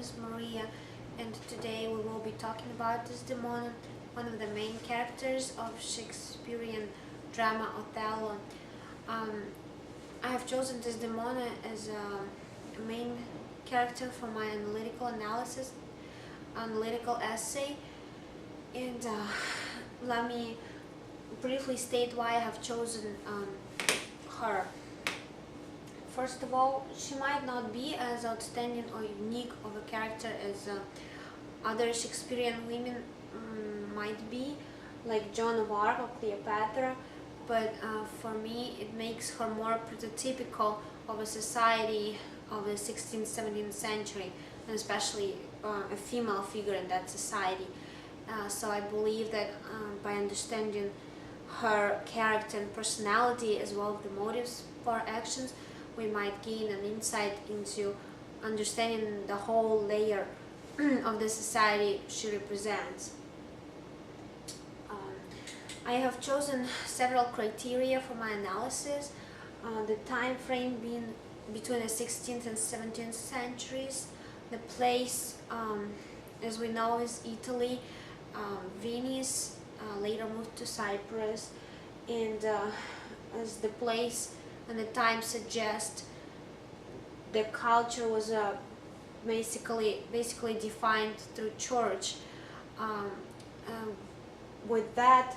is Maria, and today we will be talking about Desdemona, one of the main characters of Shakespearean drama Othello. I have chosen Desdemona as a main character for my analytical essay, and let me briefly state why I have chosen her. First of all, she might not be as outstanding or unique of a character as other Shakespearean women might be, like Joan of Arc or Cleopatra, but for me it makes her more prototypical of a society of the 16th, 17th century, and especially a female figure in that society. So I believe that by understanding her character and personality, as well as the motives for her actions, we might gain an insight into understanding the whole layer of the society she represents. I have chosen several criteria for my analysis, the time frame being between the 16th and 17th centuries, the place, as we know, is Italy, Venice, later moved to Cyprus, and as the place and the time suggest, the culture was basically defined through church. With that,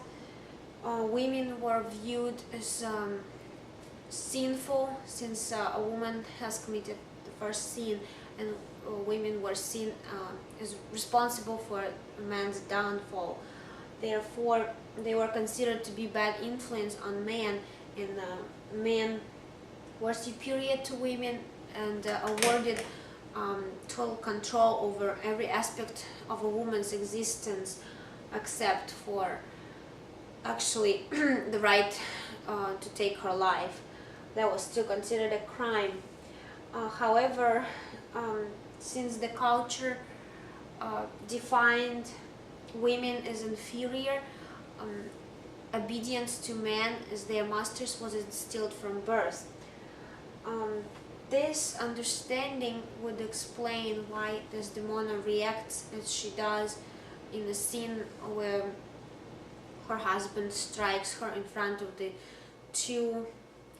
women were viewed as sinful, since a woman has committed the first sin, and women were seen as responsible for a man's downfall. Therefore, they were considered to be bad influence on men, and men were superior to women and awarded total control over every aspect of a woman's existence, except for actually the right to take her life. That was still considered a crime. However, since the culture defined women as inferior, obedience to men as their masters was instilled from birth. This understanding would explain why Desdemona reacts as she does in the scene where her husband strikes her in front of the two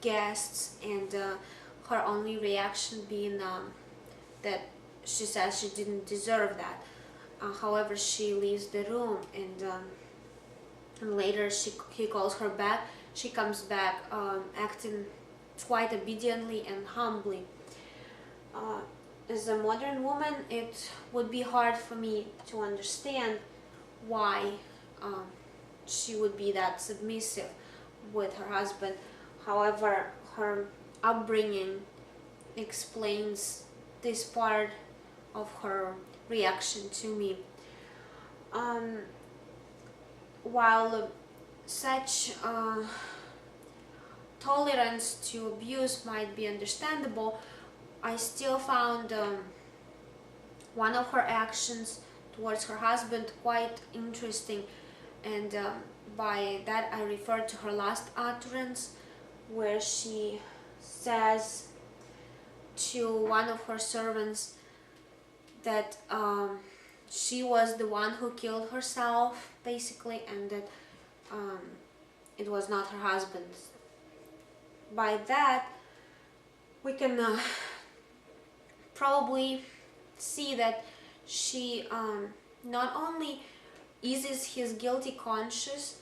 guests, and her only reaction being that she says she didn't deserve that. However, she leaves the room, and later he calls her back. She comes back acting quite obediently and humbly. As a modern woman, it would be hard for me to understand why she would be that submissive with her husband. However, her upbringing explains this part of her reaction to me. While such tolerance to abuse might be understandable, I still found one of her actions towards her husband quite interesting, and by that I refer to her last utterance, where she says to one of her servants that she was the one who killed herself, basically, and that it was not her husband. By that, we can probably see that she not only eases his guilty conscience,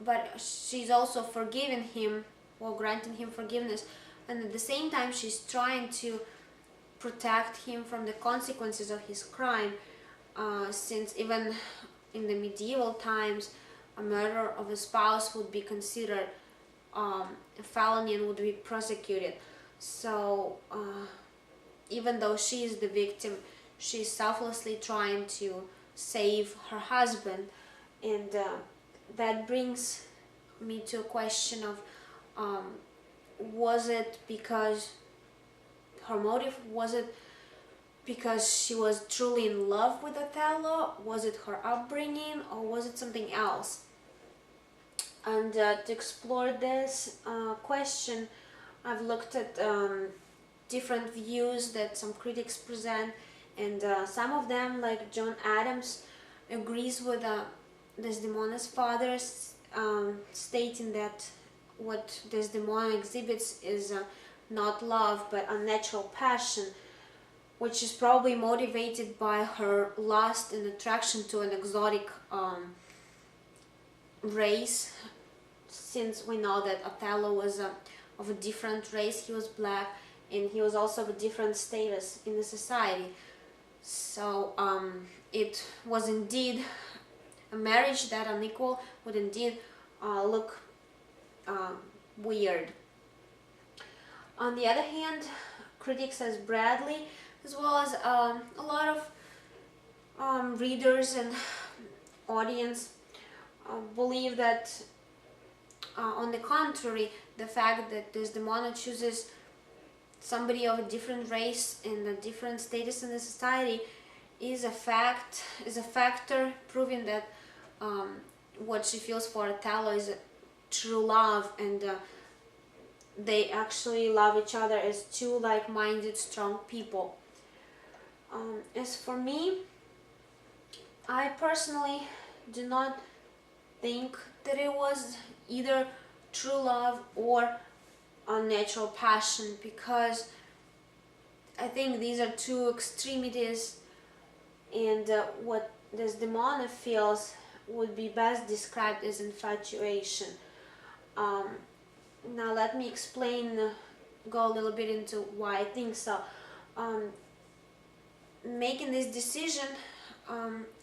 but she's also forgiving him, or granting him forgiveness, and at the same time she's trying to protect him from the consequences of his crime, since even in the medieval times a murder of a spouse would be considered a felony and would be prosecuted. So even though she is the victim, she's selflessly trying to save her husband, and that brings me to a question of was it because her motive, was it because she was truly in love with Othello, was it her upbringing, or was it something else? And to explore this question, I've looked at different views that some critics present, And some of them, like John Adams, agrees with Desdemona's father, stating that what Desdemona exhibits is not love but unnatural passion, which is probably motivated by her lust and attraction to an exotic race, since we know that Othello was of a different race. He was black, and he was also of a different status in the society. So it was indeed a marriage that unequal would indeed look weird. On the other hand, critics as Bradley, as well as a lot of readers and audience believe that on the contrary, the fact that Desdemona chooses somebody of a different race and a different status in the society is a factor proving that what she feels for Othello is a true love, and they actually love each other as two like-minded, strong people. As for me, I personally do not think that it was either true love or unnatural passion, because I think these are two extremities, and what Desdemona feels would be best described as infatuation. Now let me explain, go a little bit into why I think so. Making this decision,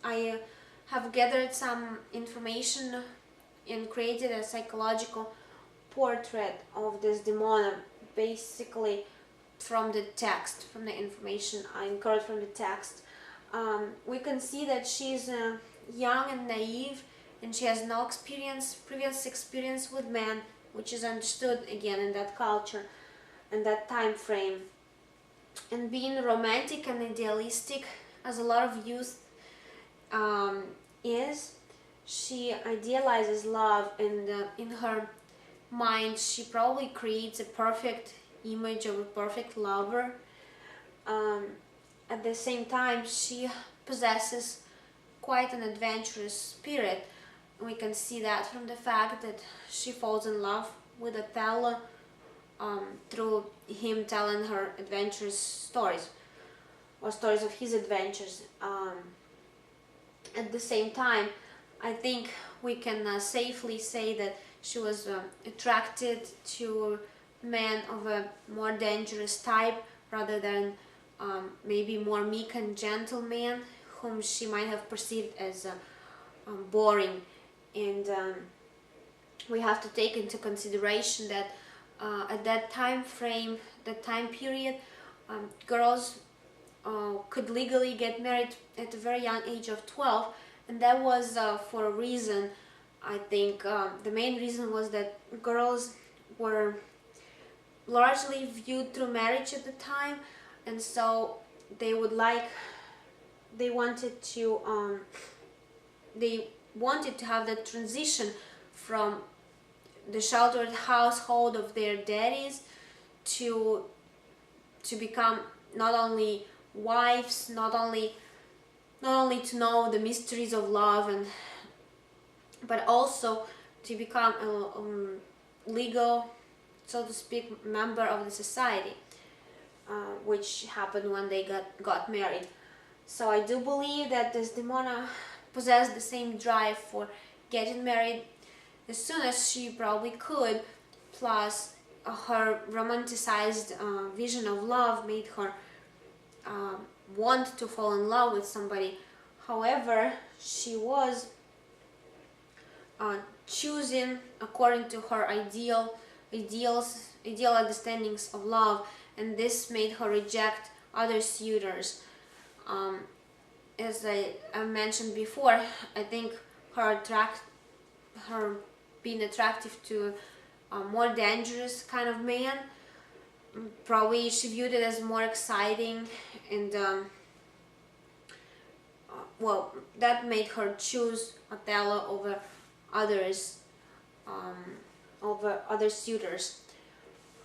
I have gathered some information and created a psychological portrait of Desdemona, basically from the text, from the information I incurred from the text. We can see that she's young and naive, and she has no previous experience with men, which is understood again in that culture and that time frame. And being romantic and idealistic, as a lot of youth is, she idealizes love, and in her mind she probably creates a perfect image of a perfect lover. At the same time, she possesses quite an adventurous spirit. We can see that from the fact that she falls in love with Othello through him telling her adventurous stories, or stories of his adventures. At the same time, I think we can safely say that she was attracted to men of a more dangerous type, rather than maybe more meek and gentle men whom she might have perceived as boring. And we have to take into consideration that at that time frame, that time period, girls could legally get married at a very young age of 12, and that was for a reason. I think the main reason was that girls were largely viewed through marriage at the time, and so they wanted to have that transition from the sheltered household of their daddies to become not only wives, not only to know the mysteries of love, but also to become a legal, so to speak, member of the society, which happened when they got married. So I do believe that Desdemona possessed the same drive for getting married as soon as she probably could, plus her romanticized vision of love made her want to fall in love with somebody. However, she was choosing according to her ideal understandings of love, and this made her reject other suitors. As I mentioned before, I think her being attractive to a more dangerous kind of man, probably she viewed it as more exciting, and well, that made her choose Othello over others, over other suitors.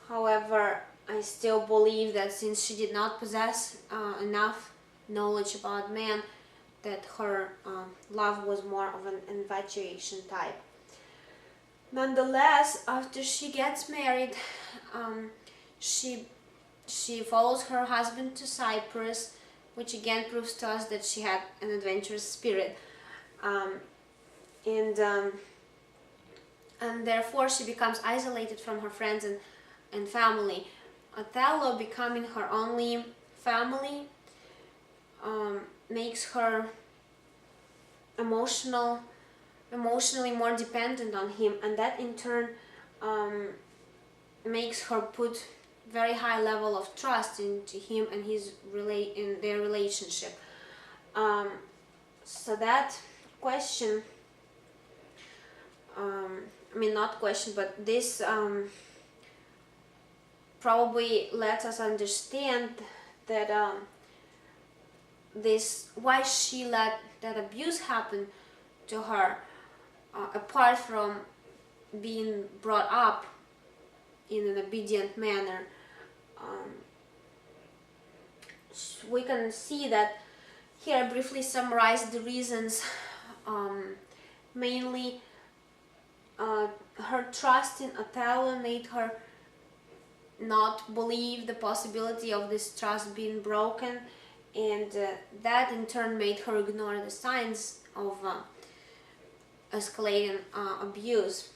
However, I still believe that since she did not possess enough knowledge about men, that her love was more of an infatuation type. Nonetheless, after she gets married, she follows her husband to Cyprus, which again proves to us that she had an adventurous spirit, and therefore she becomes isolated from her friends and family. Othello, becoming her only family, makes her emotionally more dependent on him, and that in turn makes her put very high level of trust into him and in their relationship. So that question, I mean not question, but this probably lets us understand that why she let that abuse happen to her, apart from being brought up in an obedient manner. We can see that here. I briefly summarize the reasons. Mainly her trust in Othello made her not believe the possibility of this trust being broken, and that in turn made her ignore the signs of escalating abuse.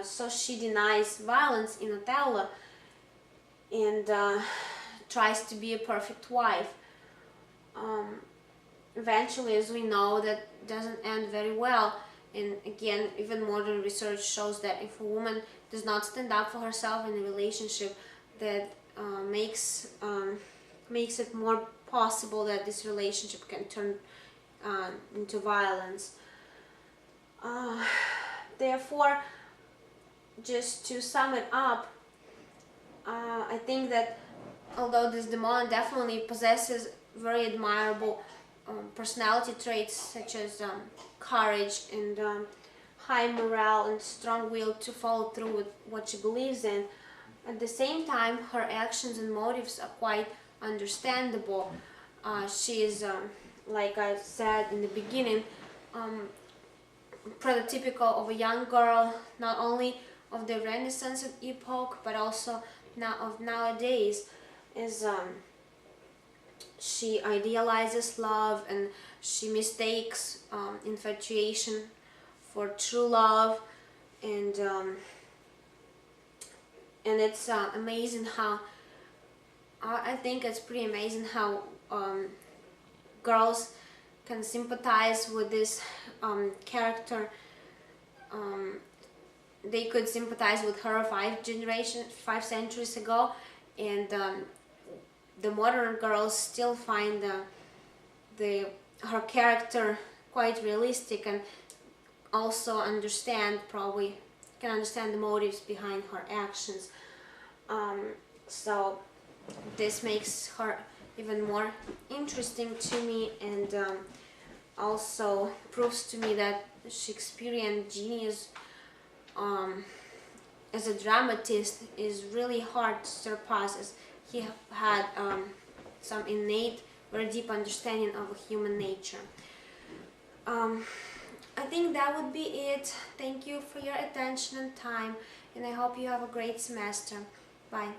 So she denies violence in Othello and tries to be a perfect wife. Eventually, as we know, that doesn't end very well. And again, even modern research shows that if a woman does not stand up for herself in a relationship, that makes it more possible that this relationship can turn into violence. Therefore, just to sum it up, I think that although Desdemona definitely possesses very admirable personality traits such as courage and high morale and strong will to follow through with what she believes in, at the same time her actions and motives are quite understandable. She is, like I said in the beginning, prototypical of a young girl, not only of the Renaissance epoch but also of nowadays. Is she idealizes love and she mistakes infatuation for true love, and it's amazing how I think it's pretty amazing how girls can sympathize with this character. They could sympathize with her 5 centuries ago, and the modern girls still find her character quite realistic, and also probably can understand the motives behind her actions. So this makes her even more interesting to me, and also proves to me that Shakespearean genius as a dramatist is really hard to surpass, as he had some innate, very deep understanding of human nature. I think that would be it. Thank you for your attention and time, and I hope you have a great semester. Bye.